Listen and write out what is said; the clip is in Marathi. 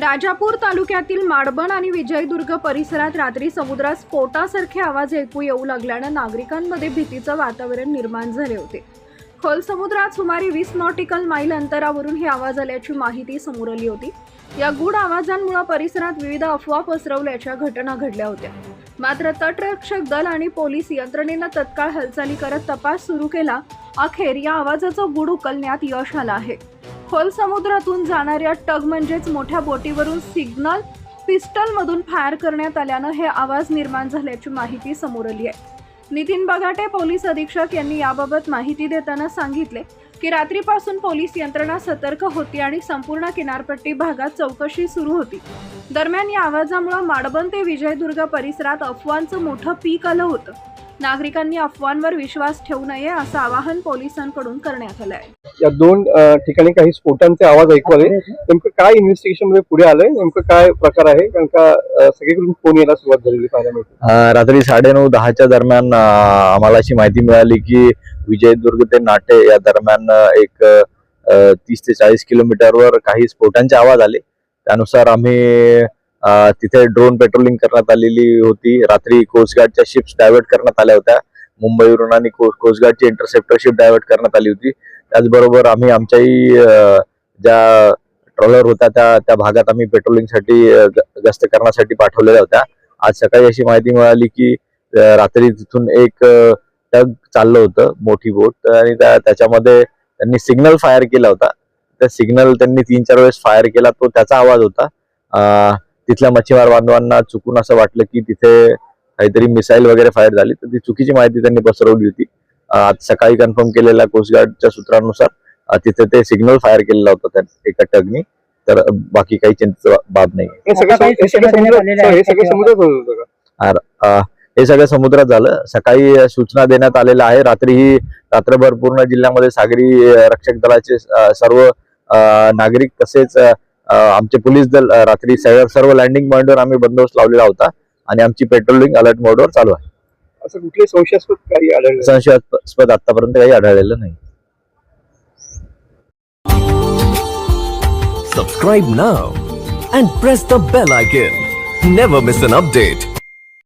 राजापूर तालुक्यातील माडबन आणि विजयदुर्ग परिसरात रात्री समुद्रात स्फोटासारखे आवाज ऐकू येऊ लागल्याने नागरिकांमध्ये भीतीचे वातावरण निर्माण झाले होते. खोल समुद्रात सुमारे 20 नॉटिकल माईल अंतरावरून हे आवाज आल्याची माहिती समोर आली होती. या गूढ आवाजांमुळे परिसरात विविध अफवा पसरवल्याच्या घटना घडल्या होत्या. मात्र तटरक्षक दल आणि पोलीस यंत्रणेने तत्काळ हालचाली करत तपास सुरू केला. अखेर या आवाजाचा गूढ उकलण्यात यश आलं आहे. खोल समुद्रातून जाणाऱ्या टग म्हणजेच मोठ्या बोटीवरून सिग्नल पिस्टल मधून फायर करण्यात आल्याने हे आवाज निर्माण झाल्याची माहिती समोर आली आहे. नितीन बगाटे पोलीस अधीक्षक यांनी याबाबत माहिती देताना सांगितले की रात्रीपासून पोलीस यंत्रणा सतर्क होती आणि संपूर्ण किनारपट्टी भागात चौकशी सुरू होती. दरम्यान या आवाजामुळे माडबन ते विजयदुर्ग परिसरात अफवांचं मोठं पीक आलं होतं. नागरिकांनी अफवांवर विश्वास ठेवू नये असं आवाहन पोलिसांकडून करण्यात आलं आहे. या दोन ठिकाणी काही स्फोटांचे आवाज ऐकू आले. नेमकं काय इन्व्हेस्टिगेशन मध्ये पुढे आलंय, नेमकं काय प्रकार आहे? कारण का सगळीकडून फोन यायला सुरुवात झालेली पाहायला मिळते. रात्री 9:30-10च्या दरम्यान आम्हाला अशी माहिती मिळाली की विजयदुर्ग ते नाटे या दरम्यान एक 30 ते 40 किलोमीटरवर काही स्फोटांचे आवाज आले. त्यानुसार आम्ही तिथे ड्रोन पेट्रोलिंग करण्यात आलेली होती. रात्री कोस्टगार्डच्या शिप्स डायव्हर्ट करण्यात आल्या होत्या. मुंबईवरून आणि कोस्टगार्डची इंटरसेप्टर शिप डायव्हर्ट करण्यात आली होती. त्याचबरोबर आम्ही आमच्याही ज्या ट्रॉलर होत्या त्या भागात आम्ही पेट्रोलिंगसाठी गस्त करण्यासाठी पाठवलेल्या होत्या. आज सकाळी अशी माहिती मिळाली की रात्री तिथून एक टग चाललं होतं, मोठी बोट, आणि त्याच्यामध्ये त्यांनी सिग्नल फायर केला होता. त्या सिग्नल त्यांनी 3-4 वेळेस फायर केला, तो त्याचा आवाज होता. तिथल्या मच्छीमार बांधवांना चुकून असं वाटलं की तिथे काहीतरी मिसाईल वगैरे फायर झाली, तर ती चुकीची माहिती त्यांनी पसरवली होती. आज सकाळी कन्फर्म केलेल्या कोस्टगार्डच्या सूत्रानुसार तिथे ते सिग्नल फायर केलेला होता त्या एका टगनी. तर बाकी काही चिंतेची बाब नाही. हे सगळं समुद्रात झालं. सकाळी सूचना देण्यात आलेल्या आहे. रात्रभर पूर्ण जिल्ह्यामध्ये सागरी रक्षक दलाचे सर्व नागरिक तसेच आमचे पोलीस दल रात्री सर्व लँडिंग पॉइंटवर आम्ही बंदोबस्त लावलेला होता आणि आमची पेट्रोलिंग अलर्ट मोडवर चालू आहे. असं कुठले संशयास्पद काही आढळलं? संशयास्पद आतापर्यंत काही आढळलेलं नाही. Subscribe now and press the bell icon. Never miss an update.